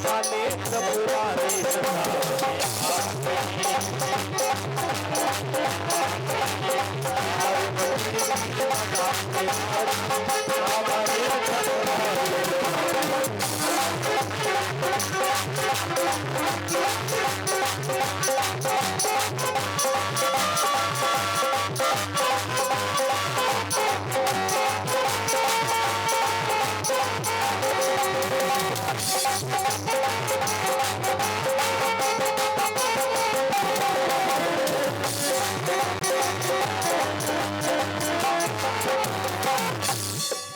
वाले त्रिपुरारी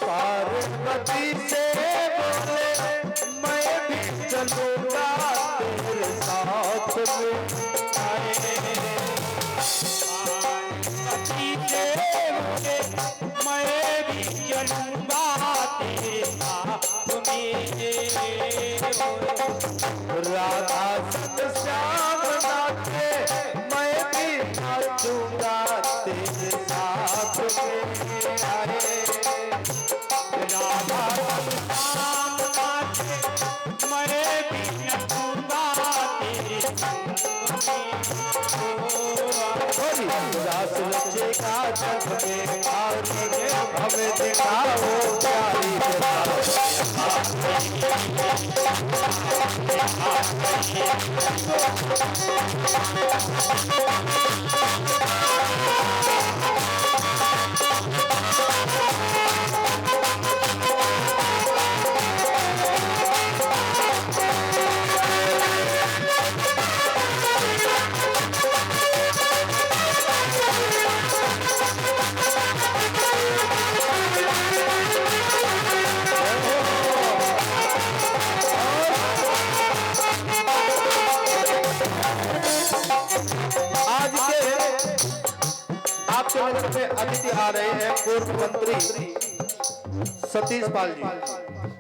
पार्वती से बोले मैं भी चलूंगा तेरे साथ में पार्वती से बोले मैं भी चलूंगा तेरे साथ में राधा श्याम नाचे मैं भी नाचूंगा तेरे साथ में राधा श्याम नाचे मैं भी नचूंगा तेरे रास रचेगा जग में हमें दिखाओ प्यारी में अतिथि आ रहे हैं पूर्व मंत्री सतीश पाल जी।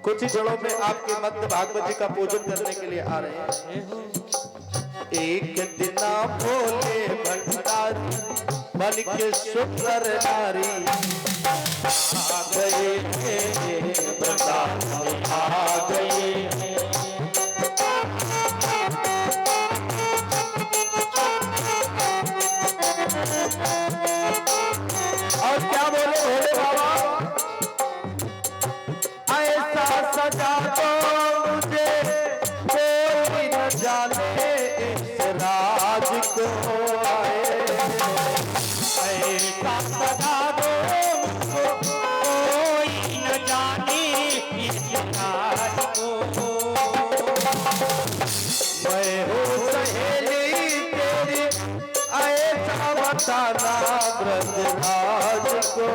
कुछ ही क्षणों में आपके मध्य भागवत जी का पूजन करने के लिए आ रहे हैं। एक दिन भोले भंडारी बन के सुंदर नारी आ गए वृंदावन आ गए। और क्या बोले भोले बाबा, ऐसा सजा दो मुझे कोई न जाने इस राज को। ऐसा सजा दो मुझको कोई न जाने इस राज को। मैं हूँ सहेली तेरी ऐसा बताना ब्रजराज को।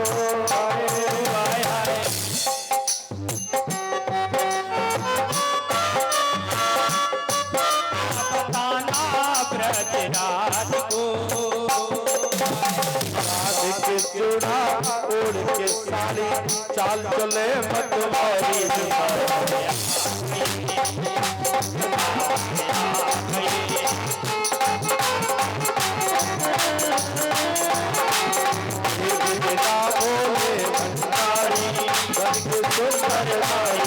बताना ब्रजराज को। राधिक चूड़ा ओढ़ के साड़ी चाल चले मतवारी। भोले भंडारी बन के सुंदर नारी।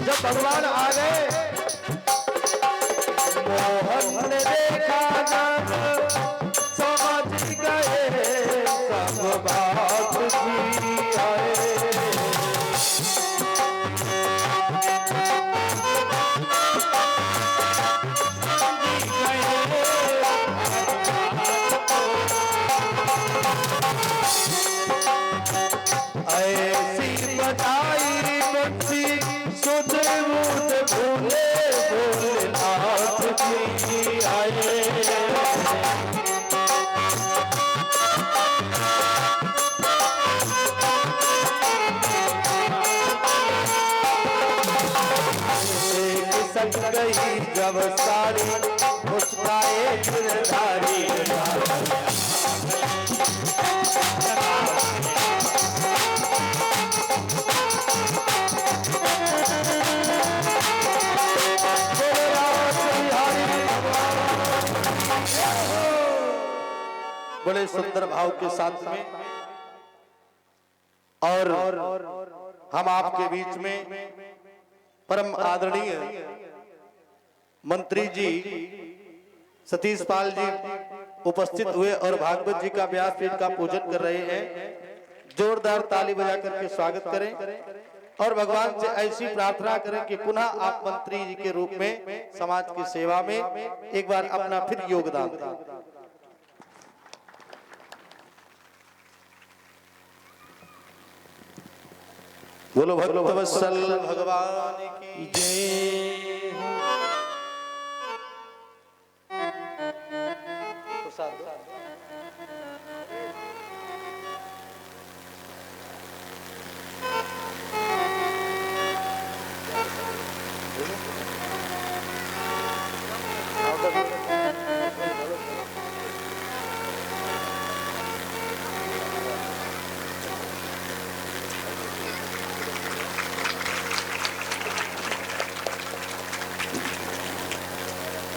जब भगवान आ गए मोहन ने देखा जब समझ गए सब बात की आए। ऐसी बधाई बच्ची सुध मुझ भूले भोलेनाथ जी आए। संग गई जब सारी मुस्काए गिरधारी। बड़े सुंदर भाव के साथ में, और हम आपके बीच में परम आदरणीय मंत्री जी सतीश पाल जी उपस्थित हुए और भागवत जी का व्यासपीठ का पूजन कर रहे हैं। जोरदार ताली बजा करके स्वागत करें और भगवान से ऐसी प्रार्थना करें कि पुनः आप मंत्री जी के रूप में समाज की सेवा में एक बार अपना फिर योगदान दें। बोलो भक्तवत्सल भगवान की जय।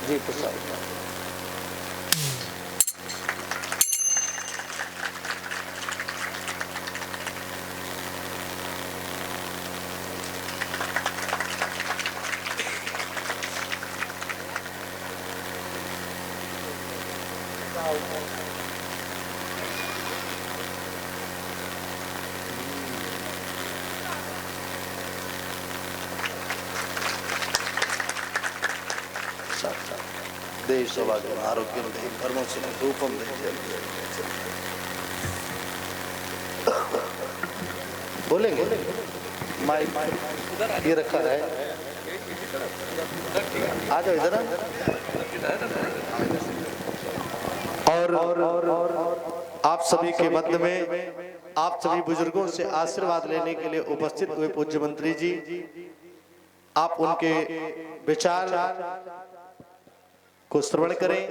जी प्रसाद देश सौभाग्यम आरोग्यम दे कर्मों से रूपम दे। बोलेंगे माइक ये रखा है, आ जाओ इधर। और आप सभी के मध्य में आप सभी बुजुर्गों से आशीर्वाद लेने के लिए उपस्थित हुए पूज्य मंत्री जी, आप उनके विचार को श्रवण करें।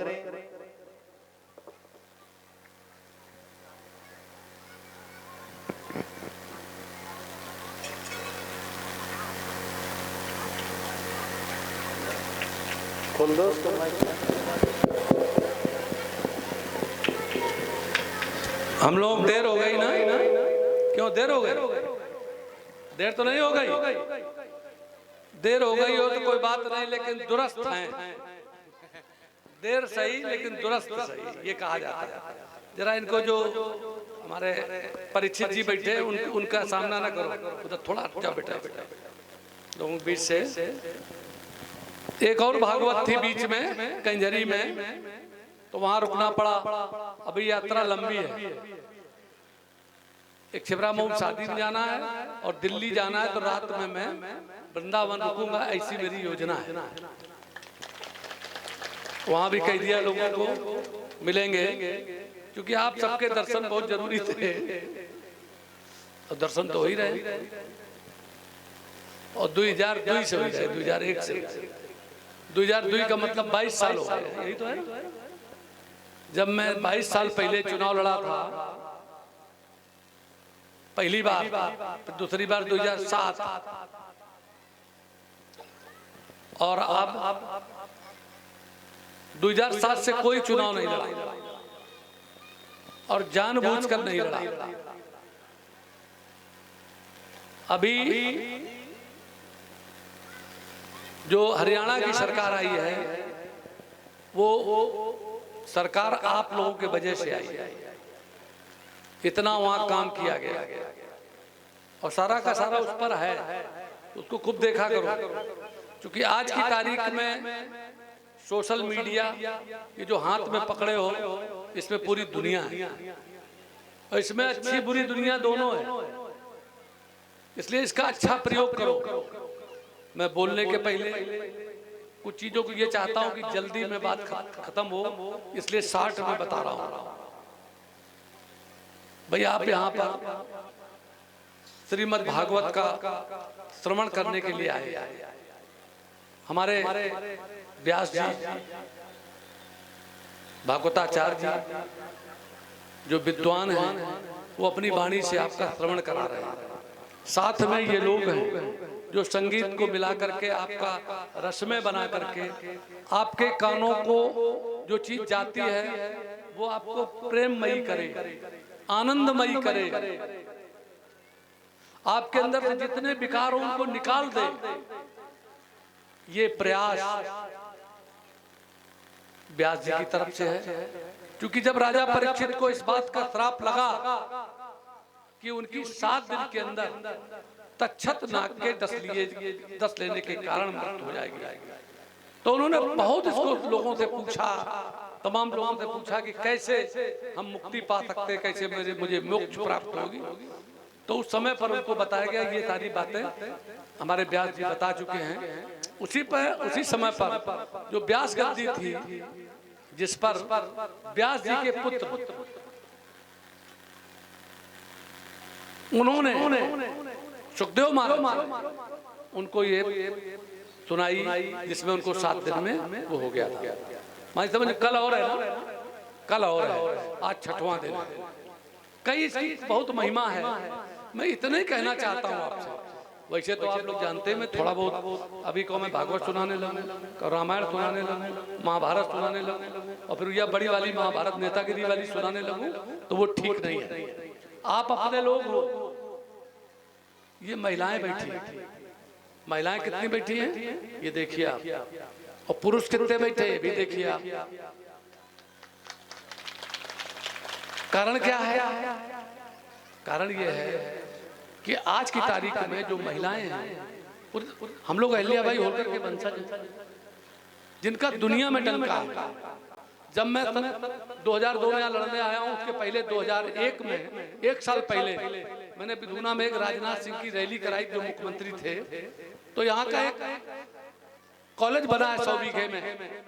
खोल दो उसको माइक। हम लोग देर हो गई ना? क्यों देर हो गई? देर तो नहीं हो गई। देर हो गई हो तो कोई बात नहीं, लेकिन दुरुस्त हैं। देर सही लेकिन दुरुस्त सही, ये कहा जाता है। जरा इनको जो हमारे परीक्षित जी बैठे उनका सामना ना करो, उधर थोड़ा हट जाओ बेटा। लोगों के बीच से एक और भागवत थी बीच में कंजरी में, तो वहां रुकना पड़ा। अभी यात्रा लंबी है, एक छिबरा मऊ शादी में जाना है और दिल्ली जाना है, तो रात में मैं वृंदावन रुकूंगा, ऐसी मेरी योजना है। वहां भी कह दिया लोगों को मिलेंगे, क्योंकि आप सबके दर्शन बहुत जरूरी थे और दर्शन तो हो ही रहे। और 2002 से हो रहे, 2001 से। 2002 का मतलब 22 साल हो गए, यही तो है। जब मैं 22 साल पहले चुनाव लड़ा था पहली बार, फिर दूसरी बार 2007, और अब 2007 से कोई चुनाव नहीं लड़ा और जानबूझकर नहीं लड़ा। अभी जो हरियाणा की सरकार आई है, वो सरकार आप लोगों के वजह से आई है। इतना वहां काम किया गया और सारा का सारा उस पर है, उसको खूब देखा करो। क्योंकि आज की तारीख में सोशल मीडिया ये जो हाथ में पकड़े हो, इसमें पूरी दुनिया है और इसमें अच्छी बुरी दुनिया दोनों है, इसलिए इसका अच्छा प्रयोग करो। मैं बोलने के पहले कुछ चीजों को ये चाहता हूं कि जल्दी में बात खत्म हो, इसलिए 60 में बता रहा हूं। भाई आप यहाँ पर श्रीमद् भागवत का श्रवण करने के लिए आए। हमारे व्यास जी, भागवताचार्य जी जो विद्वान हैं, वो अपनी वाणी से आपका श्रवण करा रहे हैं। साथ में ये लोग हैं जो संगीत को मिला करके आपका रसमय बना करके आपके कानों को जो चीज जाती है वो आपको प्रेममयी करे, आनंदमयी करे, आपके अंदर से जितने विकार हो उनको निकाल दे। ये प्रयास व्यास जी की तरफ से है। क्योंकि जब राजा परीक्षित को इस बात का श्राप लगा कि उनकी 7 दिन के अंदर तक्षत नाग के 10 लेने के कारण मृत्यु हो जाएगी, तो उन्होंने बहुत इसको लोगों से पूछा, तमाम लोगों से पूछा कि कैसे हम मुक्ति पा सकते, कैसे मुझे मोक्ष प्राप्त होगी। तो उस समय पर उनको बताया गया, ये सारी बातें हमारे व्यास जी बता चुके हैं। उसी समय पर जो व्यास गद्दी थी, जिस पर व्यास जी के पुत्र उन्होंने सुखदेव महाराज उनको ये सुनाई, जिसमें उनको 7 दिन में वो हो गया था। मान समझ, कल और है ना, कल और है, आज 6वां दिन है। कई इसकी बहुत महिमा है। मैं इतना ही कहना चाहता हूँ आपसे। वैसे तो आप लोग जानते हैं, मैं थोड़ा बहुत अभी को मैं भागवत सुनाने लगूं, रामायण सुनाने लगूं, महाभारत सुनाने लगूं, और फिर यह बड़ी वाली महाभारत नेतागिरी वाली सुनाने लगूं, तो वो ठीक नहीं है। आप अपने लोग हो, ये महिलाएं बैठी हैं, महिलाएं कितनी बैठी हैं ये देखिए आप, और पुरुष कितने बैठे ये भी देखिए आप। कारण क्या है? कारण ये है कि आज की तारीख में जो महिलाएं हैं, हम लोग अहिल्याबाई होलकर के वंशज, जिनका दुनिया में डंका है। जब मैं 2002 में यहाँ लड़ने आया हूँ, उसके पहले 2001 में, 1 साल पहले मैंने बिधूना में एक राजनाथ सिंह की रैली कराई, जो मुख्यमंत्री थे। तो यहाँ का एक कॉलेज बना है 100 बीघे में,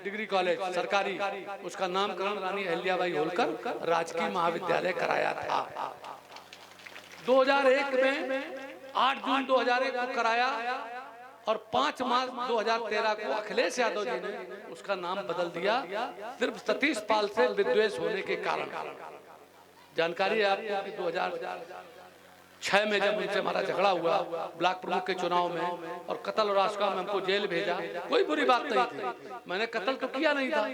डिग्री कॉलेज सरकारी, उसका नामकरण रानी अहिल्याबाई होलकर राजकीय महाविद्यालय कराया था। 2001 में 8 जून 2001 को कराया, और 5 मार्च 2013 को अखिलेश यादव जी ने उसका नाम बदल दिया, सिर्फ सतीश पाल से विद्वेष होने के कारण। जानकारी है आपको कि 2006 में जब उनसे हमारा झगड़ा हुआ ब्लॉक प्रमुख के चुनाव में, और कत्ल और आशका में हमको जेल भेजा, कोई बुरी बात नहीं थी, मैंने कत्ल तो किया नहीं था,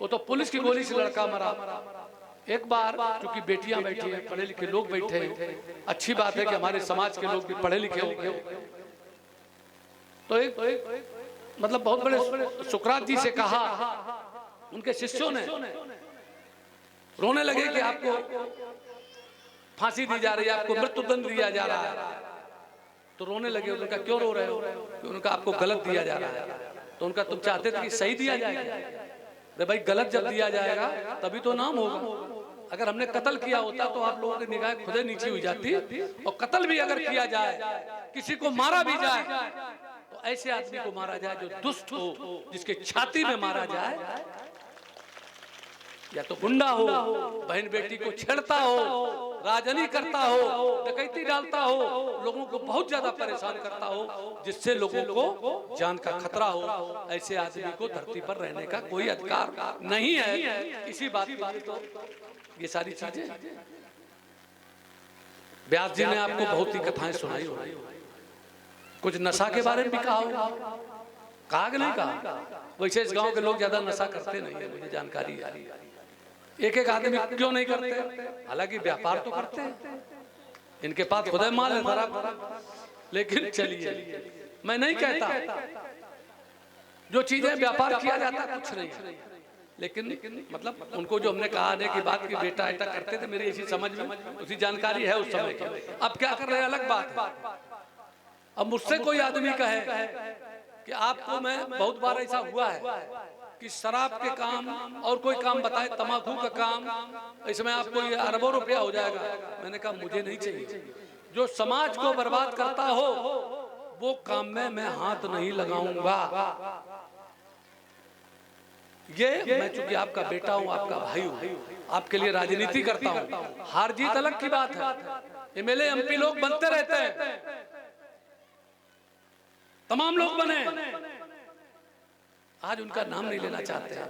वो तो पुलिस की गोली से लड़का मरा। एक बार चूंकि बेटियां बैठी हैं, पढ़े लिखे लोग बैठे हैं, अच्छी बात है कि हमारे समाज के लोग भी पढ़े लिखे हो। तो एक मतलब बहुत बड़े सुकरात जी से कहा, उनके शिष्यों ने रोने लगे कि आपको फांसी दी जा रही है, आपको मृत्युदंड दिया जा रहा है। तो रोने लगे। उनका क्यों रो रहे हो? उनका आपको गलत दिया जा रहा है। तो उनका तुम चाहते थे कि सही दिया जाएगा? अरे भाई, गलत जब दिया जाएगा तभी तो नाम होगा। अगर हमने कत्ल किया होता तो आप लोगों की निगाह खुदे नीचे हुई जाती, और कत्ल भी अगर किया जाए, किसी को मारा भी जाए, तो ऐसे आदमी को मारा जाए जो दुष्ट हो, जिसके छाती में मारा जाए, या तो गुंडा हो, बहन बेटी को छेड़ता हो, राजनी करता हो, डकैती डालता हो, लोगों को बहुत ज्यादा परेशान करता हो, जिससे लोगों को जान का खतरा हो। ऐसे आदमी को धरती पर रहने का कोई अधिकार नहीं है। इसी बात पर तो ये सारी चीजें व्यास जी ने आपको बहुत ही कथाएं सुनाई हो, कुछ नशा के बारे में भी कहा, कहा कि नहीं कहा? वैसे इस गांव के लोग ज्यादा नशा करते नहीं है, मुझे जानकारी है। एक आदमी क्यों नहीं करते? हालांकि व्यापार तो करते हैं, इनके पास खुदा माल है खराब। लेकिन चलिए, मैं नहीं कहता जो चीजें व्यापार किया जाता कुछ नहीं है, लेकिन मतलब उनको जो हमने कहा है कि बात की बेटा ऐसा करते थे, मेरी ऐसी समझ में उसी जानकारी है उस समय की। अब क्या कर रहे हैं अलग बात है। अब मुझसे कोई आदमी कहे कि आपको, मैं बहुत बार ऐसा हुआ है कि शराब के काम और कोई काम बताए, तंबाकू का काम, इसमें आपको ये अरबों रुपया हो जाएगा। मैंने कहा मुझे नहीं चाहिए। जो समाज को बर्बाद करता हो वो काम में मैं हाथ नहीं लगाऊंगा। ये मैं चूंकि आपका बेटा हूं, आपका भाई हूं, आपके लिए राजनीति करता हूं। हार जीत अलग की बात है, एमएलए एमपी लोग बनते रहते हैं, तमाम लोग बने, आज उनका नाम नहीं लेना चाहते हैं।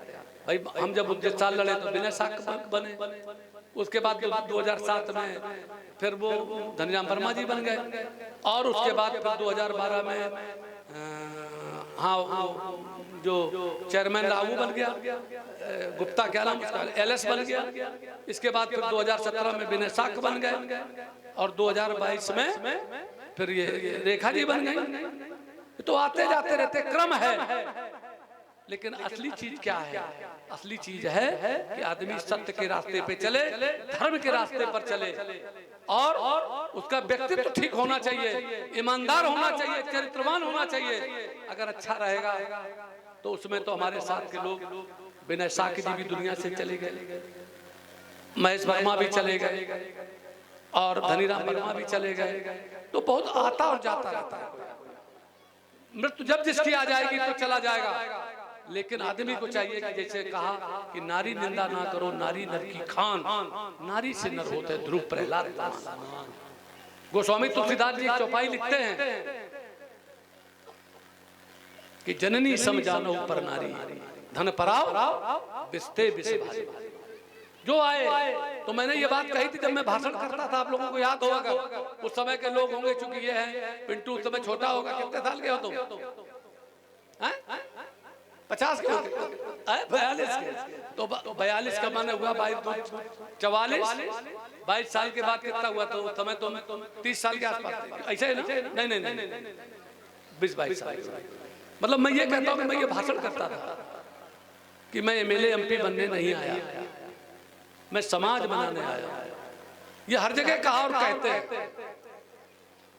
भाई हम जब 19 साल लड़े तो बिना साख बने, उसके बाद 2007 में फिर वो धनीराम वर्मा जी बन गए, और उसके बाद फिर 2012 में हाँ जो चेयरमैन राहू बन गया, गुप्ता क्या नाम उसका, एलएस बन गया। इसके बाद फिर 2017 में विनय साख बन गए और 2022 में फिर ये रेखा जी बन गई। तो आते जाते रहते, क्रम है। लेकिन असली चीज क्या है? असली चीज है कि आदमी सत्य के रास्ते पे चले, धर्म के रास्ते पर चले, और उसका व्यक्तित्व ठीक होना चाहिए, ईमानदार होना चाहिए, चरित्रवान होना चाहिए। अगर अच्छा रहेगा तो उसमें तो हमारे साथ के लोग, विनय साख जी भी दुनिया से चले गए, महेश वर्मा भी चले गए और धनीराम वर्मा भी चले गए। तो बहुत आता और जाता रहता है। मृत्यु जब जिसकी आ जाएगी तो चला जाएगा। लेकिन आदमी को चाहिए कि जैसे कहा कि नारी निंदा ना करो, नारी नर की खान, नारी से नर होते ध्रुव प्रहलाद। गोस्वामी तुलसीदास जी चौपाई लिखते हैं कि जननी समझानो पर नारी, धन पराव बिस्ते बिस भारी। जो आए, तो मैंने ये बात कही थी जब मैं भाषण करता था, आप लोगों को याद होगा। उस समय के लोग होंगे, चूंकि ये है पिंटू उस समय छोटा होगा, कितने साल के हो तुम? 50 के, 42 के। तो 42 का माने हुआ 44, 22 साल के बाद कितना हुआ? तो उस समय तुम 30 साल के आसपास, ऐसे है ना? नहीं, 20-22 साल। मतलब मैं ये कहता हूँ कि मैं ये भाषण करता था कि मैं एमएलए एमपी बनने नहीं आया, मैं समाज बनाने आया। ये हर जगह कहा और कहते हैं।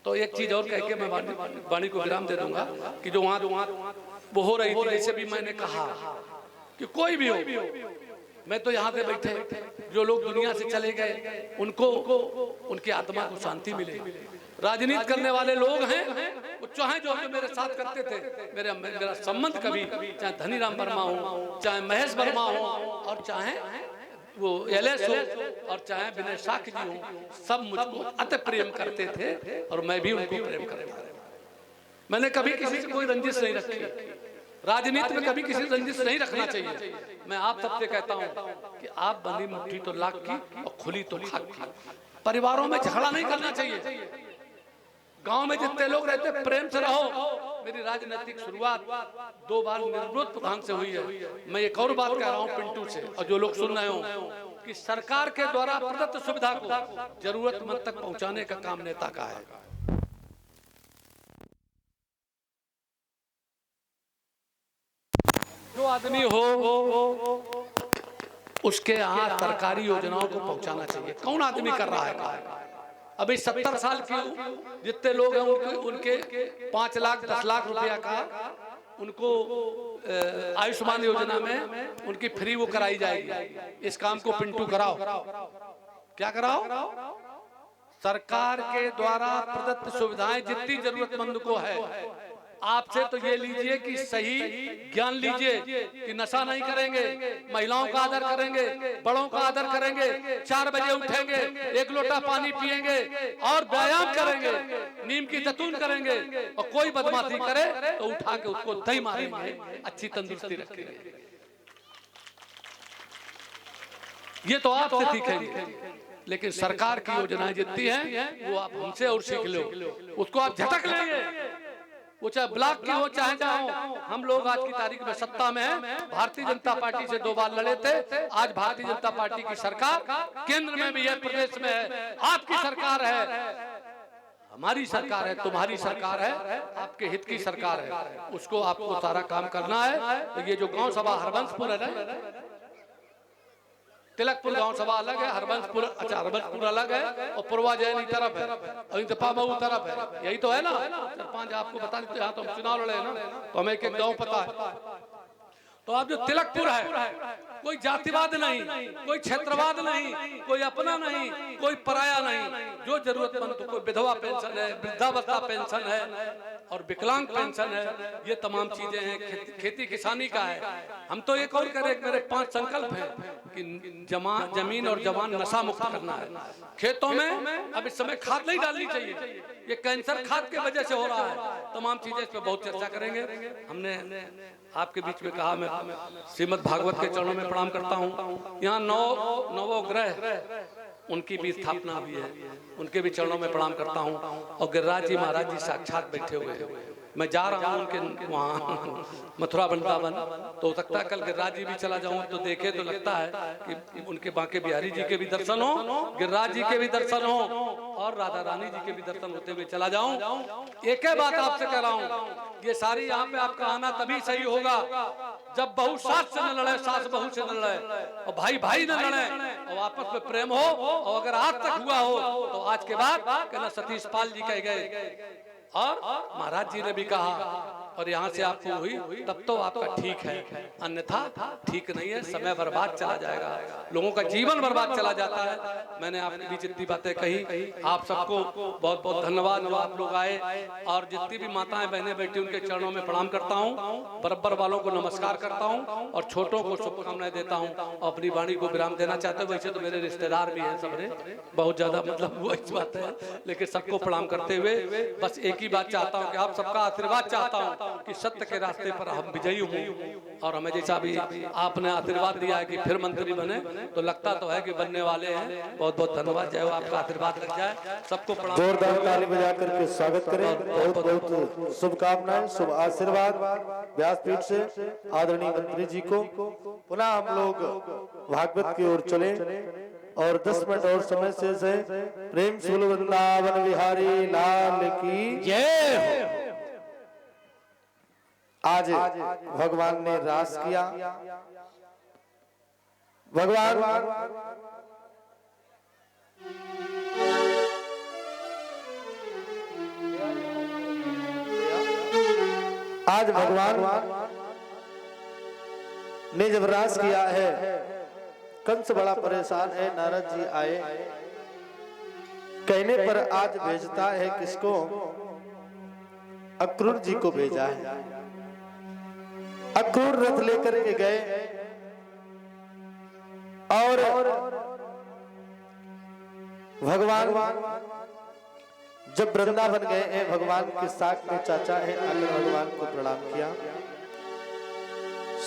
तो एक चीज और कह के मैं वाणी को विराम दे दूंगा कि जो वहां वो हो रही थी, जैसे भी मैंने कहा कि कोई भी हो, मैं तो यहाँ पे बैठे जो लोग दुनिया से चले गए उनको, उनकी आत्मा को शांति मिले। राजनीति करने वाले लोग हैं, वो चाहे जो मेरे साथ करते थे, मेरा संबंध कभी, चाहे धनीराम वर्मा हो, चाहे महेश वर्मा हो, और चाहे वो एलएस हो, और चाहे विनय साख जी हो, सब मुझको अति प्रेम करते थे और मैं भी उनको प्रेम करता। मैंने कभी किसी से कोई रंजिश नहीं रखी। राजनीति में कभी किसी से रंजिश नहीं रखना चाहिए। मैं आप सबसे कहता हूं कि आप बंदी मुट्ठी तो लाख की और खुली तो खाक की। परिवारों में झगड़ा नहीं करना चाहिए। गांव में जितने लोग रहते प्रेम से रहो। मेरी राजनीतिक शुरुआत 2 बार निर्विरोध प्रधान से हुई है। मैं एक और बात कह रहा हूं पिंटू से, और जो लोग सुन रहे हो, कि सरकार के द्वारा प्रदत्त सुविधा को जरूरतमंद तक पहुंचाने का काम नेता का है। जो आदमी हो उसके यहाँ सरकारी योजनाओं को पहुंचाना चाहिए। कौन आदमी कर रहा है? अभी 70 साल के जितने लोग हैं उनके 5 लाख 10 लाख रुपया का उनको आयुष्मान योजना में उनकी फ्री वो कराई जाएगी। इस काम को पिंटू कराओ। क्या कराओ? सरकार के द्वारा प्रदत्त सुविधाएं जितनी जरूरतमंद को है, आपसे तो ये लीजिए कि सही ज्ञान लीजिए कि नशा नहीं करेंगे, महिलाओं का आदर करेंगे, बड़ों का आदर करेंगे, 4 बजे उठेंगे, 1 लोटा पानी पिएंगे और व्यायाम करेंगे, नीम की जैतून करेंगे, और कोई बदमाशी करे तो उठा के उसको दही मारेंगे, अच्छी तंदुरुस्ती रखेंगे। ये तो आपसे सीखेंगे। लेकिन सरकार की योजनाएं जितनी हैं वो आप हमसे और सीख लो, उसको आप झटक लेंगे। वो चाहे ब्लॉक की हो चाहे जहाँ हो। हम लोग आज की तारीख में सत्ता में हैं। भारतीय जनता पार्टी से 2 बार लड़े थे। आज भारतीय जनता पार्टी की सरकार केंद्र में भी है, प्रदेश में है, आपकी सरकार है, हमारी सरकार है, तुम्हारी सरकार है, आपके हित की सरकार है। उसको आपको सारा काम करना है। तो ये जो गांव सभा हरबंसपुर है ना, तिलकपुर गांव सभा अलग है, हरबंसपुर, अच्छा हरबंसपुर अलग है, और पूर्वा जैनी तरफ है और इंतफामऊ तरफ है। यही तो है ना। 4-5 आपको बता देते, यहाँ तो हम चुनाव लड़े ना, तो हमें एक गांव पता है। तो अब जो तिलकपुर है, कोई जातिवाद नहीं, कोई क्षेत्रवाद नहीं, कोई अपना नहीं, कोई पराया नहीं। जो जरूरतमंद, कोई विधवा पेंशन है, वृद्धावस्था पेंशन है और विकलांग पेंशन है, ये तमाम चीजें हैं। खेती किसानी का है। हम तो एक और करें, मेरे 5 संकल्प हैं कि जमीन और जवान नशा मुक्त करना है। खेतों में अब इस समय खाद नहीं डालनी चाहिए, ये कैंसर खाद के वजह से हो रहा है। तमाम चीजें इस पर बहुत चर्चा करेंगे। हमने आपके बीच में कहा, मैं श्रीमद् भागवत के चरणों में प्रणाम करता हूँ। यहाँ 9 ग्रह, उनकी भी स्थापना भी है, उनके भी चरणों में प्रणाम करता हूँ। और गिरिराज जी महाराज जी साक्षात बैठे हुए हैं। मैं जा रहा हूँ उनके वहाँ मथुरा वृंदावन, तो हो सकता है कल गिरिराज जी भी चला जाऊँ तो देखे तो लगता है कि उनके बांके बिहारी जी के भी दर्शन हो, गिरिराज जी के भी दर्शन हो और राधा रानी जी के भी दर्शन होते हुए चला जाऊं। एक ही बात आपसे कह रहा हूं, ये सारी यहाँ पे आपका आना तभी सही होगा जब बहू सास से न लड़े, सास बहू से न लड़े और भाई भाई न लड़े और आपस में प्रेम हो। और अगर आज तक हुआ हो तो आज के बाद कहना सतीश पाल जी कह गए और महाराज जी ने भी कहा और यहाँ से आपको हुई तब तो आपका ठीक है, अन्यथा ठीक नहीं है। समय बर्बाद चला जाएगा, लोगों का जीवन बर्बाद चला जाता है। मैंने आपकी भी जितनी बातें कही, आप सबको बहुत बहुत धन्यवाद जो आप लोग आए और जितनी भी माताएं बहनें बैठी उनके चरणों में प्रणाम करता हूँ, बराबर वालों को नमस्कार करता हूँ और छोटों को शुभकामनाएं देता हूँ। अपनी वाणी को विराम देना चाहते हो, वैसे तो मेरे रिश्तेदार भी हैं सबने, बहुत ज्यादा मतलब वो इस बात है, लेकिन सबको प्रणाम करते हुए बस एक ही बात चाहता हूँ कि आप सबका आशीर्वाद चाहता हूँ कि सत्य के रास्ते पर हम विजयी हों। और हमें जैसा भी आपने आशीर्वाद दिया है कि फिर मंत्री बने, तो लगता तो है कि बनने वाले हैं। बहुत बहुत धन्यवाद, जय हो, आपका आशीर्वाद लग जाए। सबको प्रणाम, जोरदार ताली बजा करके स्वागत करें। बहुत बहुत शुभकामनाएं, शुभ आशीर्वाद व्यासपीठ से आदरणीय मंत्री जी को। पुनः हम लोग भागवत की ओर चले और 10 मिनट और समय शेष है। प्रेम से बोलो वृंदावन बिहारी लाल की जय हो। आज भगवान ने रास किया। भगवान आज भगवान ने जब रास किया है, कंस बड़ा परेशान है। नारद जी आए, कहने पर आज भेजता है किसको? अक्रूर जी को भेजा है। अक्रूर रथ लेकर के गए और भगवान जब वृंदावन गए हैं, भगवान के साथ में चाचा है, आकर भगवान को प्रणाम किया।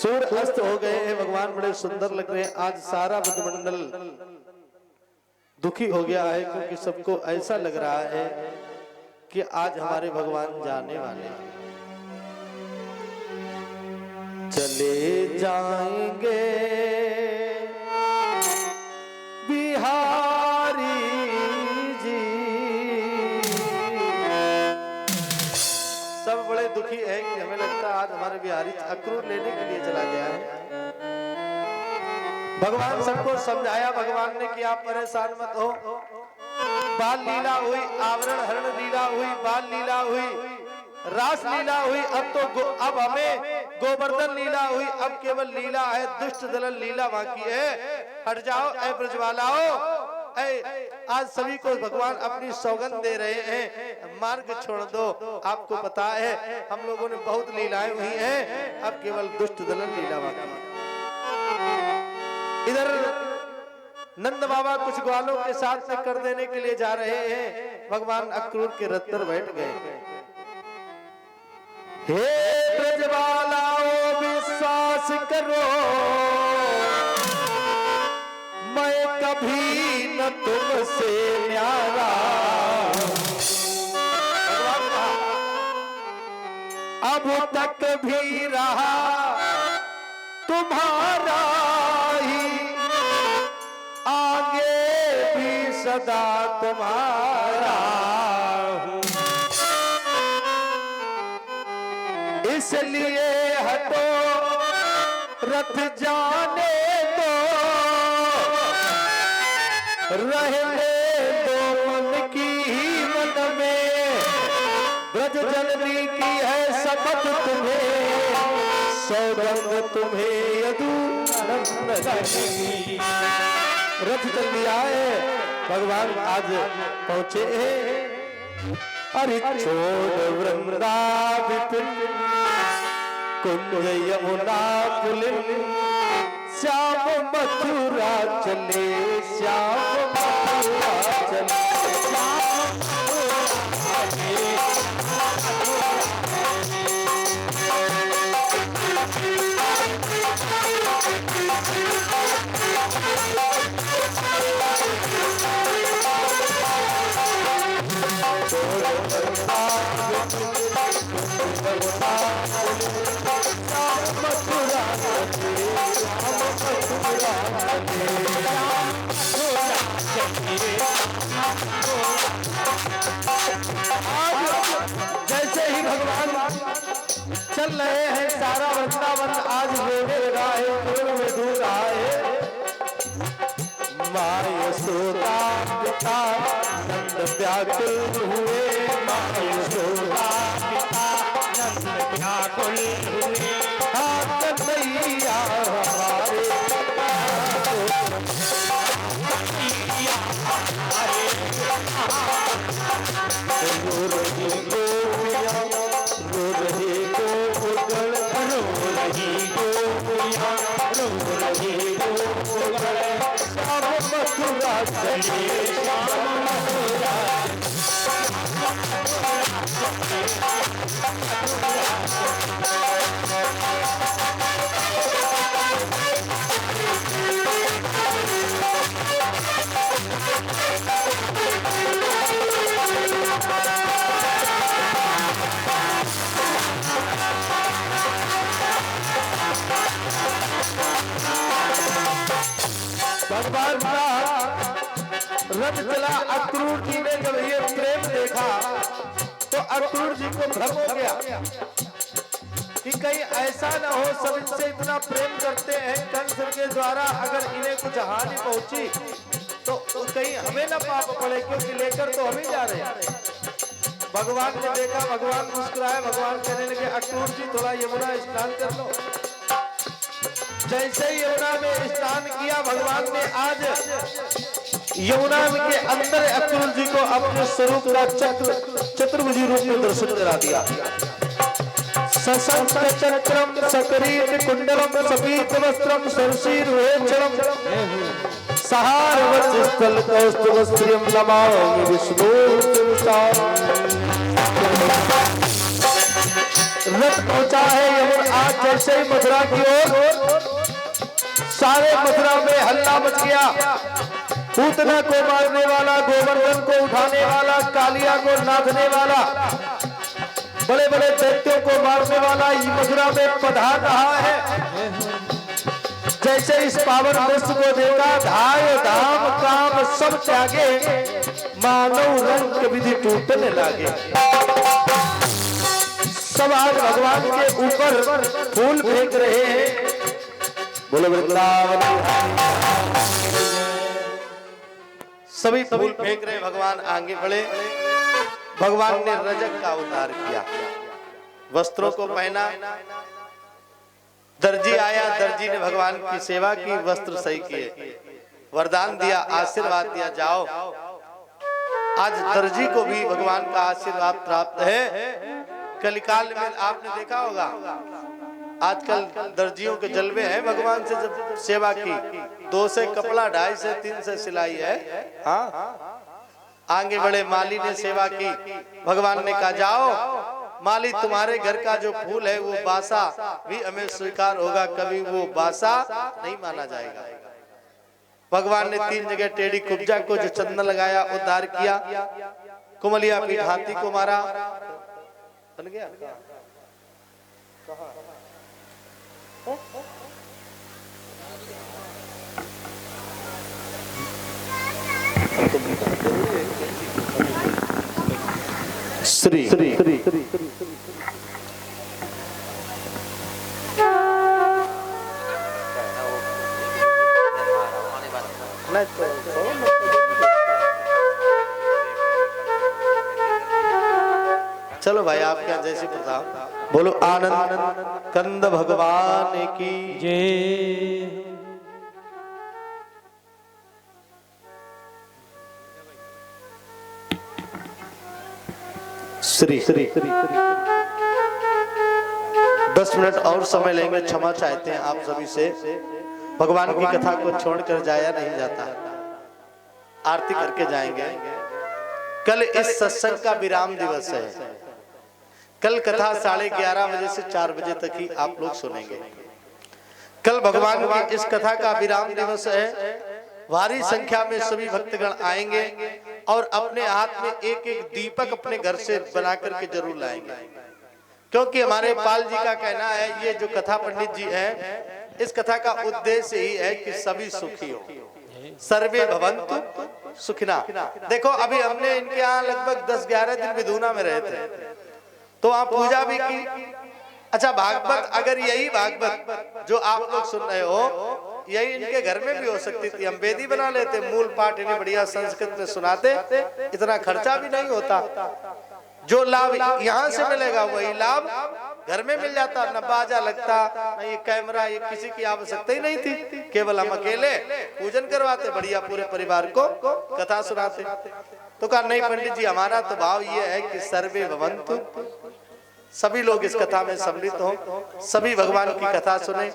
सूर्य अस्त हो गए हैं, भगवान बड़े सुंदर लग रहे हैं। आज सारा ब्रह्मंडल दुखी हो गया है क्योंकि सबको ऐसा लग रहा है कि आज हमारे भगवान जाने वाले हैं। चले जाएंगे बिहारी जी। सब बड़े दुखी है कि हमें लगता है आज हमारे बिहारी अक्रूर लेने के लिए चला गया है। भगवान सबको समझाया, भगवान ने कि आप परेशान मत हो। बाल लीला हुई, आवरण हरण लीला हुई, बाल लीला हुई, रास लीला हुई, अब हमें गोवर्धन लीला हुई। अब केवल लीला है, दुष्ट दलन लीला बाकी है। हट जाओ ऐ ब्रजवालाओ। आज सभी को भगवान अपनी सौगंध दे रहे हैं, मार्ग छोड़ दो। आपको पता है हम लोगों ने बहुत लीलाएं हुई हैं, अब केवल दुष्ट दलन लीला बाकी है। इधर नंद बाबा कुछ ग्वालों के साथ में कर देने के लिए जा रहे हैं। भगवान अक्रूर के रथ पर बैठ गए। हे ब्रजवालाओ विश्वास करो, मैं कभी न तुमसे न्यारा। भगवान कहा अब तक भी रहा तुम्हारा ही, आगे भी सदा तुम्हारा हूं। इसलिए हटो रथ जाने दो, रहने दो मन की ही मन में। ब्रज जननी की है शपथ तुम्हें, सौगंध तुम्हें यदु लगेगी। रथ चल दिया है, भगवान आज पहुंचे हैं। अरे छोड़ वृंदा विपिन, कुंज यमुना पुलिन, श्याम मथुरा चले, श्याम मथुरा चले, श्याम मथुरा चले। जैसे ही भगवान चल रहे हैं सारा वृंदावन आज रोने लगा है, पेड़ में दूर आए। माँ यशोदा पिता नंद व्याकुल हुए, माँ यशोदा पिता नंद व्याकुल हुए, हाथ कन्हैया हमारे रो रही गोपियाँ, रो रही गोपियाँ, रो रही गोपियाँ, रो रही गोपियाँ, श्याम मथुरा चले, श्याम मथुरा भगवान का रथ चला। अक्रूर जी ने जब ये प्रेम देखा तो अक्रूर जी को भ्रम हो गया कि कहीं ऐसा ना हो सब इनसे इतना प्रेम करते हैं, कंस के द्वारा अगर इन्हें कुछ हानि पहुंची तो कहीं हमें ना पाप पड़े, क्योंकि लेकर तो हम ही जा रहे हैं। भगवान ने देखा, भगवान मुस्कुराए, भगवान कहने लगे अक्रूर जी थोड़ा यमुना स्नान कर लो। जैसे ही यमुना में स्नान किया भगवान ने आज यमुना के अंदर अक्रूर जी को अपने स्वरूप का चतुर्भुजी रूप में दर्शन करा दिया। सशंक चक्रम सकरीट कुंडलम सपीत वस्त्रम सरसीरुहेक्षणम सहारवक्षस्थल कौस्तुभ स्त्रियं नमामि विष्णुं। रथ पहुंचा है यमुना। आज जैसे ही मथुरा की ओर, सारे मथुरा में हल्ला मच गया। पूतना को मारने वाला, गोवर्धन को उठाने वाला, कालिया को नाथने वाला, बड़े बड़े दैत्यों को मारने वाला ये मथुरा में पधार रहा है। जैसे इस पावन वस्तु को देखा, धाय धाम काम सब त्यागे, मानव रंग विधि टूटने लगे। सब आज भगवान के ऊपर फूल फेंक रहे हैं। बोलो वृंदावन, सभी फूल फेंक रहे। भगवान आगे बढ़े। भगवान ने रजक का अवतार किया, वस्त्रों को पहना। दर्जी आया, दर्जी ने भगवान की सेवा की, वस्त्र सही किए, वरदान दिया, आशीर्वाद दिया, जाओ। आज दर्जी को भी भगवान का आशीर्वाद प्राप्त है। कलिकाल में आपने देखा होगा, आजकल दर्जियों के जलवे हैं। भगवान से जब सेवा की, 2 से कपड़ा, 2.5 से 3 से सिलाई है। हाँ, आगे बड़े माली ने सेवा की। भगवान ने कहा जाओ माली, तुम्हारे घर का जो फूल है वो बासा भी हमें स्वीकार होगा, कभी वो बासा नहीं माना जाएगा। भगवान ने 3 जगह टेढ़ी कुब्जा को जो चंदन लगाया उद्धार किया। कुमलिया पीठ हाथी को मारा, बन गया। श्री चलो भाई, आप क्या जैसे प्रताप बोलो। आनंद कंद भगवान की जय। श्री 10 मिनट और समय लेंगे, क्षमा चाहते हैं आप सभी से। भगवान की कथा को छोड़कर जाया नहीं जाता, आरती करके जाएंगे। कल इस सत्संग का विराम दिवस है। कल कथा 11:30 बजे से 4 बजे तक ही आप लोग सुनेंगे। कल भगवान की इस कथा का विराम दिवस है। भारी संख्या में सभी भक्तगण आएंगे और अपने हाथ में एक एक दीपक अपने घर से बना करके जरूर लाएंगे। क्योंकि हमारे पाल जी का कहना है, ये जो कथा पंडित जी है, इस कथा का उद्देश्य ही है कि सभी सुखी हो, सर्वे भवन्तु सुखिना। देखो अभी हमने इनके यहाँ लगभग 10-11 दिन विधुना में रहे थे, तो वहां पूजा भी की। अच्छा, भागवत अगर यही भागवत जो आप लोग सुन रहे हो यही इनके घर में भी हो सकती थी, हम वेदी बना लेते, मूल पाठ इन्हें बढ़िया संस्कृत में सुनाते, इतना खर्चा भी नहीं होता। जो लाभ यहाँ से मिलेगा वही लाभ घर में मिल जाता, न बाजा लगता, न ये कैमरा, ये किसी की आवश्यकता ही नहीं थी, केवल हम अकेले पूजन करवाते, बढ़िया पूरे परिवार को कथा सुनाते। तो कहा नहीं पंडित जी, हमारा तो भाव ये है कि सर्वे भवन्तु, सभी लोग इस कथा में सम्मिलित हो, सभी भगवान की कथा सुने।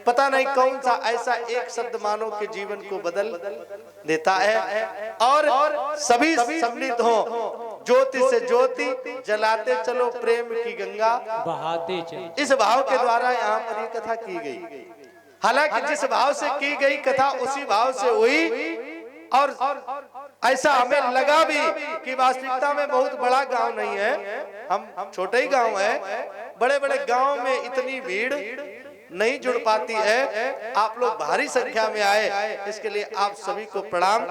पता नहीं कौन सा ऐसा एक शब्द मानव के जीवन को बदल देता है, और सभी सम्मिलित हो। ज्योति से ज्योति जलाते चलो, प्रेम की गंगा बहाते चलो, इस भाव के द्वारा यहाँ पर ये कथा की गई। हालांकि जिस भाव से की गई कथा उसी भाव से हुई, और ऐसा हमें लगा भी कि वास्तविकता में बहुत बड़ा गांव नहीं है, हम छोटे ही गांव है, बड़े बड़े गांव में इतनी भीड़ नहीं जुड़ पाती है। आप लोग भारी संख्या में आए, इसके लिए आप सभी को प्रणाम,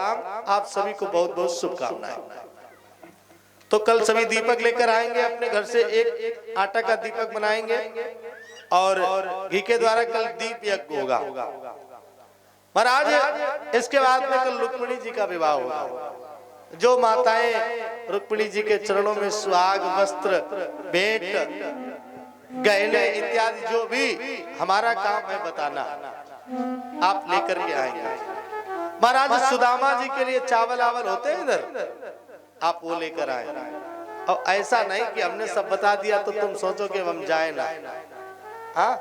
आप सभी को बहुत बहुत शुभकामनाएं। तो कल सभी दीपक लेकर आएंगे अपने घर से, एक आटा का दीपक बनाएंगे और घी के द्वारा कल दीप यज्ञ होगा महाराज। इसके बाद में कल रुक्मिणी जी का विवाह होगा। जो माताएं रुक्मिणी जी के चरणों में सुहाग वस्त्र भेंट गहने इत्यादि जो भी हमारा काम है बताना, आप लेकर के आएंगे महाराज। सुदामा जी के लिए चावल आवल होते हैं इधर, आप वो लेकर आए। और ऐसा नहीं कि हमने सब बता दिया तो तुम सोचो कि हम जाए ना, हाँ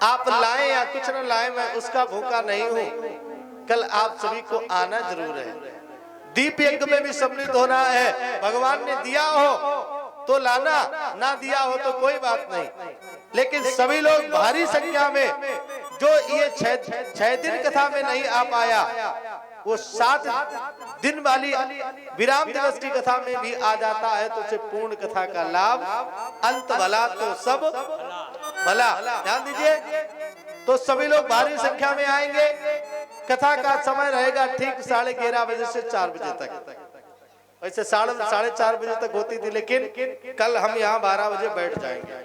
आप लाए या कुछ न लाए, मैं उसका भूखा नहीं हूँ। कल आप सभी को आना जरूर है। दीप यज्ञ में भी सम्मिलित होना है। भगवान ने दिया हो तो लाना, ना दिया हो तो कोई बात नहीं, लेकिन सभी लोग भारी संख्या में, जो ये 6 दिन कथा में नहीं आ पाया, वो 7 दिन वाली विराम दिवस की कथा में भी आ जाता है, तो उसे पूर्ण कथा का लाभ, अंत भला तो सब भला। ध्यान दीजिए, तो सभी लोग भारी संख्या में आएंगे। कथा का समय रहेगा ठीक 11:30 बजे से 4 बजे तक। वैसे 4:30 बजे तक होती थी, लेकिन कल हम यहाँ 12 बजे बैठ जाएंगे।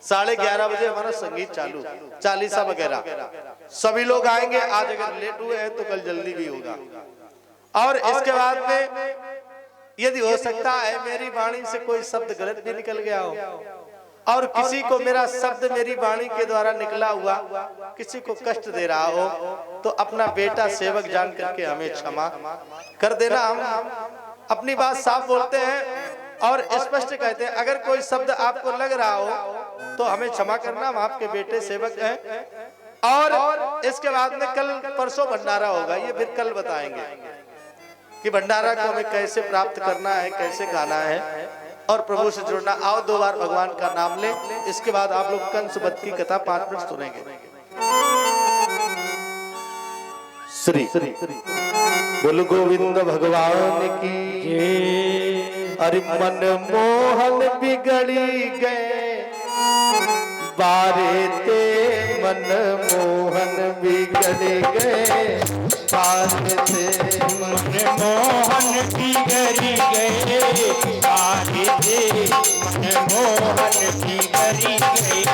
11:30 बजे हमारा संगीत चालू, चालीसा वगैरह। सभी लोग आएंगे। आज अगर लेट हुए हैं तो कल जल्दी भी होगा। और इसके बाद में यदि हो सकता है मेरी वाणी से कोई शब्द गलत भी निकल गया हो, और किसी को मेरा शब्द मेरी वाणी के द्वारा निकला हुआ किसी को कष्ट दे रहा हो, तो अपना बेटा सेवक जान करके हमें क्षमा कर देना। हम अपनी बात साफ बोलते हैं और स्पष्ट कहते हैं। अगर कोई शब्द आपको लग रहा हो तो हमें क्षमा करना, हम आपके बेटे सेवक हैं। और इसके बाद में कल परसों भंडारा होगा, ये फिर कल बताएंगे कि भंडारा को हमें कैसे प्राप्त करना है, कैसे खाना है और प्रभु से जुड़ना। आओ 2 बार भगवान का नाम ले। इसके बाद आप लोग कंस वध की कथा 5 मिनट सुनेंगे। श्री बोल गोविंद भगवान की जय। अरे मन मोहन बिगड़ी गए बारे ते, मन मोहन बिगड़ गए बारे ते, मन मोहन बिगड़ गए बारे ते, मन मोहन बिगड़ गए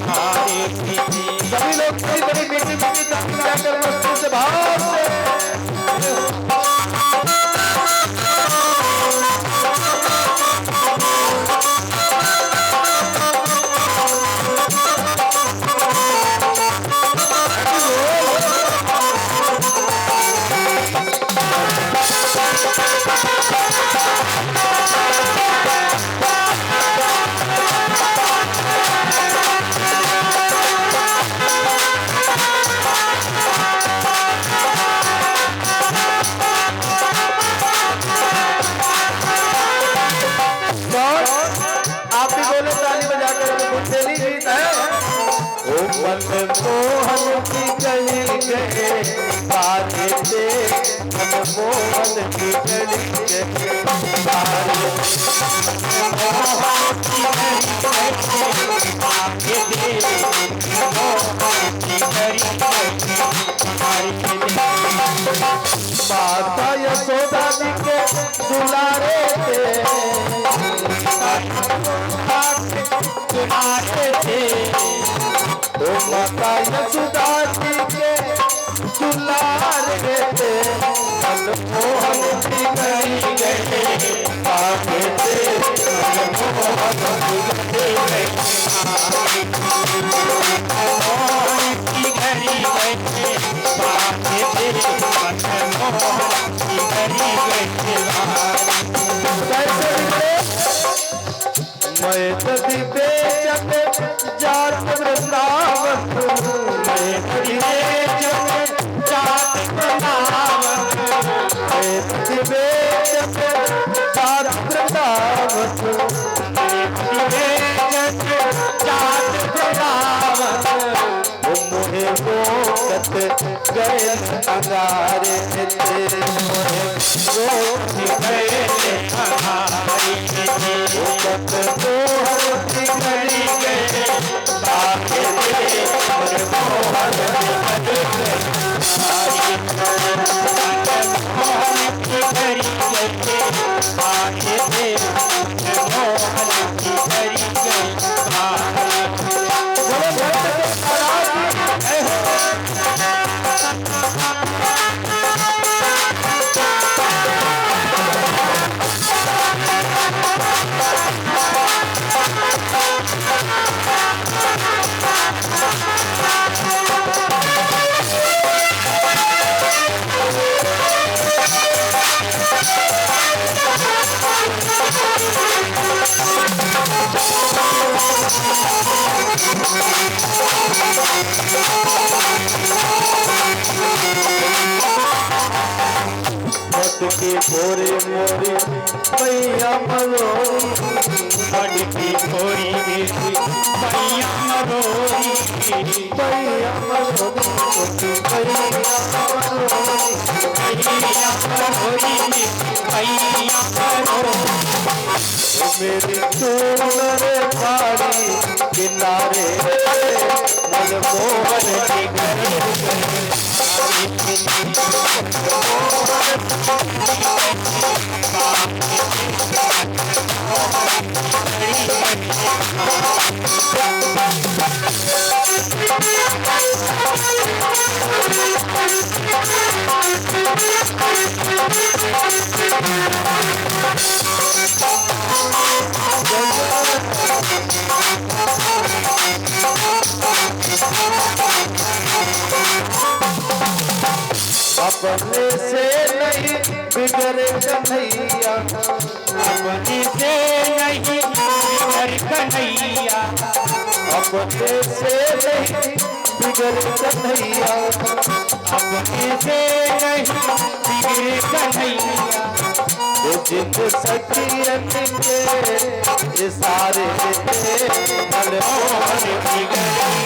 बारे ते। सभी लोग बड़ी बड़ी मीठी मीठी तालियां कर मस्ती से भाव से मन मोहन की गली गए बारे ते, मनमोहन की गली के सारे मोहन की गरी गई आके दे मोहन की गरी गई आके दे माता यशोदा जी के दुलारे थे तुम्हारे थे ओ माता यशोदा जी के दुलारे थे मनमोहन की गली गए आगे थे मनमोहन की गली गए मोहन की घड़ी बैठे बाके तेरे मनमोहन की घड़ी बैठे मैं तभी बेचक जात वृंदावन मैं तेरे जब जात बनावन मैं तभी बेचक जात वृंदावन तेरे जब जात बनावन मोहे रोकत गए अंगारे तेरे मोहे रोकत गए हमारी रोकत मोहन की गली गए बाके तेरे मनमोहन की गली मोहन की घड़ी बैठे आके दे मोहन की घड़ी गई की भोरे मोरी मैया मरोरी की थोड़ी बेटी मैया मरोरी मैया मरोरी मैया मरोरी मैया मरोरी मैया मरोरी मेरी चूनर साड़ी किनारे मनमोहन की गली अपने से नहीं बिगड़े कन्हैया अपने से नहीं बिगड़ कन्हैया अपने से नहीं बिगड़े कन्हैया अपने से नहीं बिगड़े कन्हैया वो जिन सखियन के इशारे थे मनमोहन की गली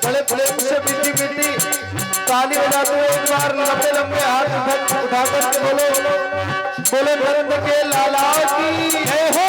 बड़े बड़े से मीठी मीठी ताली बजाते हुए एक बार लंबे लंबे हाथ उठा करके बोलो बोले भरत के लाला की जय हो।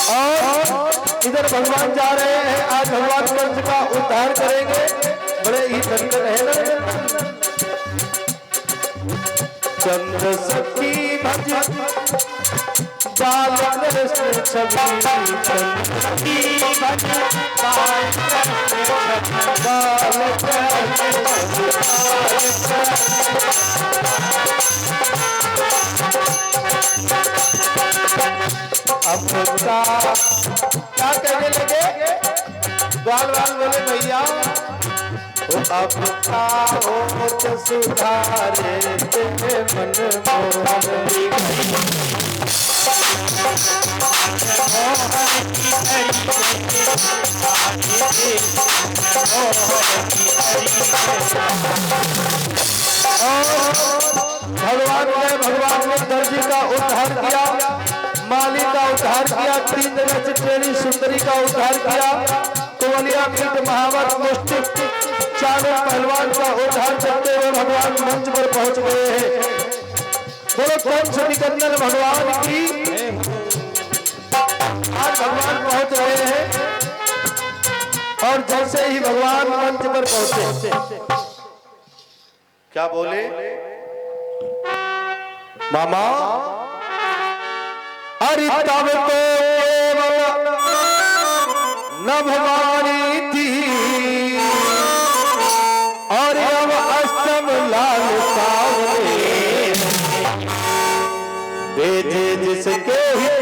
और इधर भगवान जा रहे हैं, आज भगवान कंस का उद्धार करेंगे। बड़े ही धनकर है ना। चंद्र सखी भज बाल कृष्ण छवि जीवन बाल अब का क्या कहने लगे ग्वाल वाल बोले भैया अब का होत सुधारे तेरे मन मोहन भगवान ने दर्जी का उद्धार किया, माली का उद्धार किया, 3 जगह से टेढ़ी सुंदरी का उद्धार किया, कुवलिया पीठ महावत मुष्टि चाणक्य पहलवान का उद्धार करते हुए भगवान मंच पर पहुंच गए हैं। बोलो कौन से निकंदन भगवान की आज भगवान पहुंच रहे हैं। और जैसे ही भगवान मंच पर पहुंचे क्या बोले मामा अरे तब तो न भवानी थी और अब अष्टम लाल सावरे भेजे जिसके ही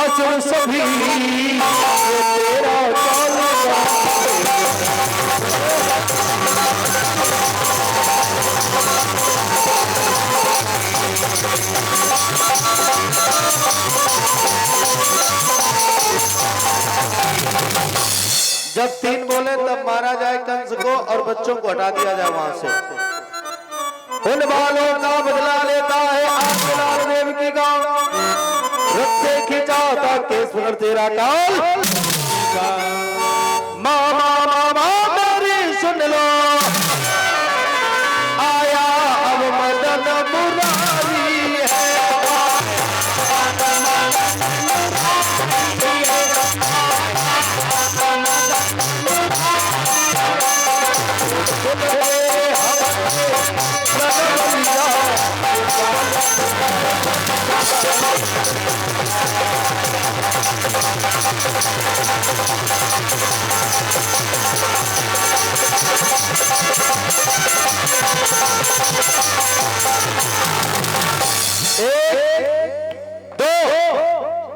असुर सभी तेरा जब 3 बोले तब मारा जाए कंस को और बच्चों को हटा दिया जाए वहां से। उन बालों का बदला लेता है आदिलाल देव की गांव रथ से खिंचाता केस पर तेरा काल मामा मामा मेरी सुन लो आया अब मदन मुरारी है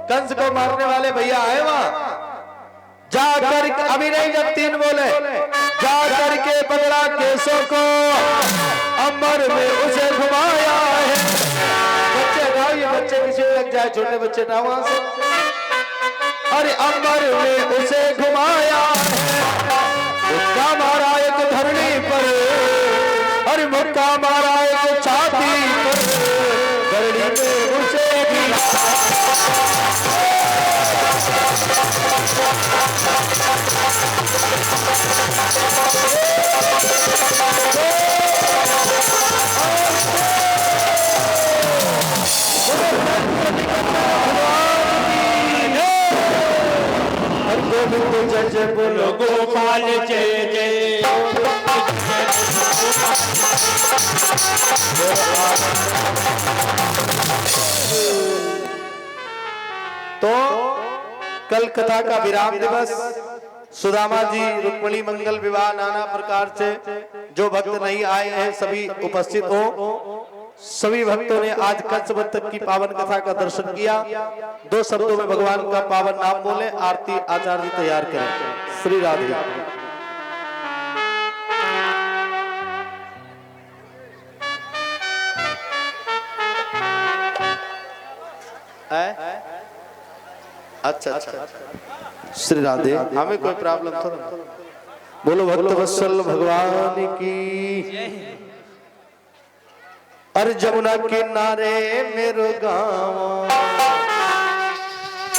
कंस को मारने वाले भैया आए वहां जाकर अभी नहीं जब 3 बोले जाकर के पकड़ा केसों को अंबर में उसे घुमाया है। बच्चे उठाओ ये बच्चे किसी को लग जाए छोटे बच्चे उठाओ वहां से। अरे अंबर में उसे घुमाया है मुक्का मारा एक धरणी पर अरे मुक्का मारा एक छाती पर धरणी में उसे भी जय जय बोलो गोपाल जय जय तो कल कथा का विराम दिवस सुदामा जी रुक्मिणी मंगल विवाह नाना प्रकार से जो भक्त नहीं आए हैं सभी उपस्थित हो। सभी भक्तों ने आज कंसवध तक की पावन कथा का दर्शन किया। 2 शब्दों में भगवान का पावन नाम बोले आरती आचार्य तैयार करें। श्री राधे अच्छा श्री राधे हमें कोई प्रॉब्लम थोड़ा बोलो भक्त वत्सल भगवान की। अरे जमुना किनारे मेरो गाँव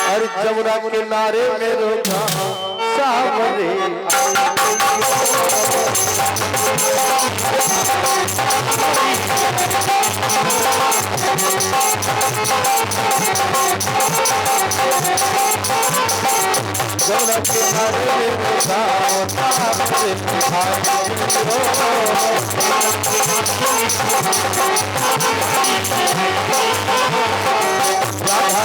अरे जमुना किनारे मेरो गाँव सावरे जमुना किनारे मेरो गाँव सावरे राधा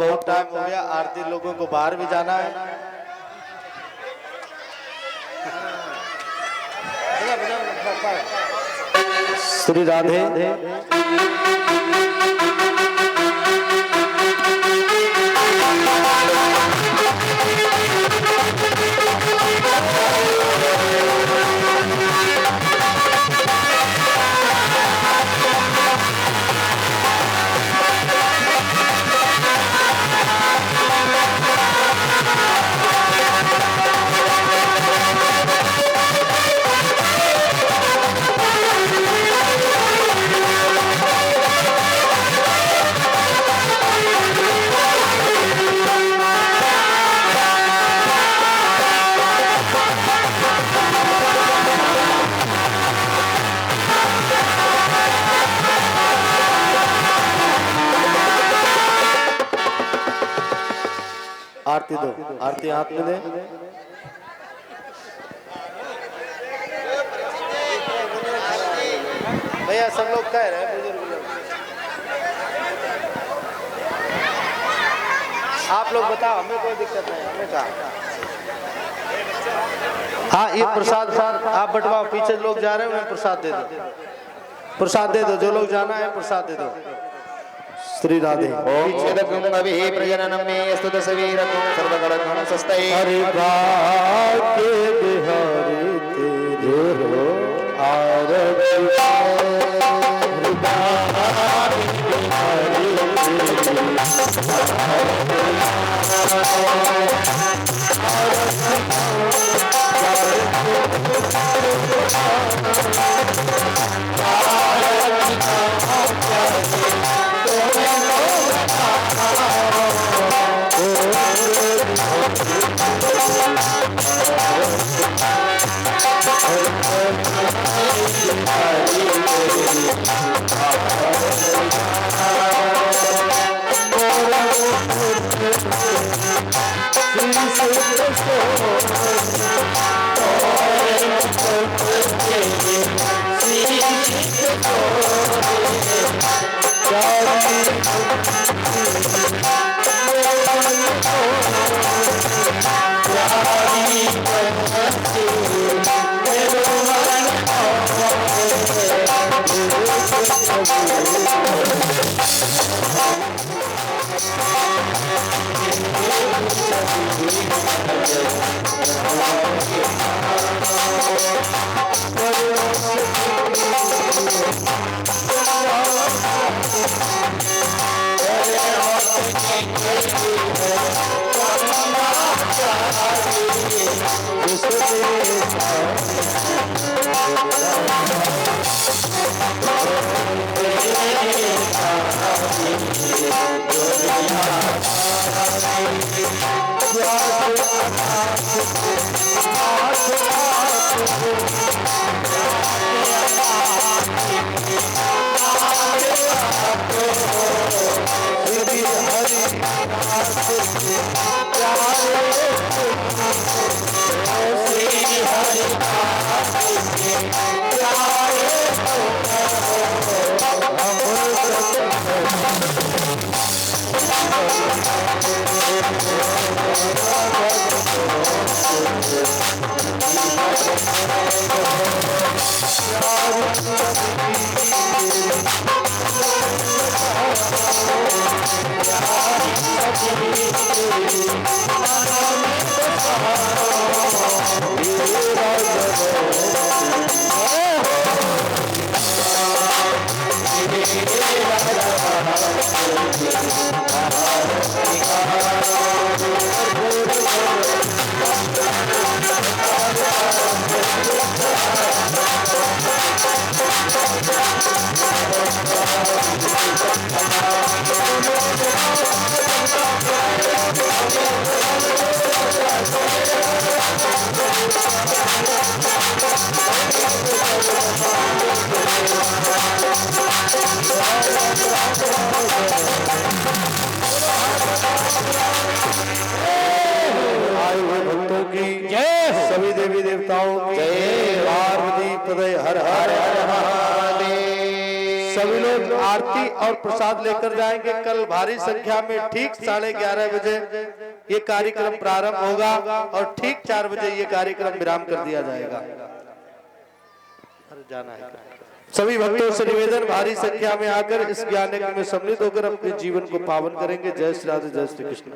बहुत टाइम हो गया, आरती लोगों को बाहर भी जाना है। श्री राधे। आरती दो, आरती हाथ में दे। भैया सब लोग कह रहे हैं, बुजुर्ग लोग। आप लोग बताओ, हमें कोई दिक्कत नहीं, हमें कहा। हाँ, ये प्रसाद आप बंटवाओ, पीछे लोग जा रहे हैं उन्हें प्रसाद दे दो, प्रसाद दे दो, जो लोग जाना है प्रसाद दे दो। श्री राधे। ओम अभि प्रजननम मे स्तुत सवीरकं सर्वगणगण सस्तै। हरि भाग्य बिहारी तेरे हो आरती। हरि भाग्य बिहारी सभी देवी देवताओं की जय। पार्वती पदय हर हर महादेव। सभी लोग लोग आरती और प्रसाद लेकर जाएंगे। कल भारी संख्या में ठीक 11:30 बजे ये कार्यक्रम प्रारंभ होगा और ठीक 4 बजे ये कार्यक्रम विराम कर दिया जाएगा। जाना है। सभी भक्तों से निवेदन, भारी संख्या में आकर इस ज्ञान यज्ञ में सम्मिलित होकर अपने जीवन को पावन करेंगे। जय श्री राधे, जय श्री कृष्ण।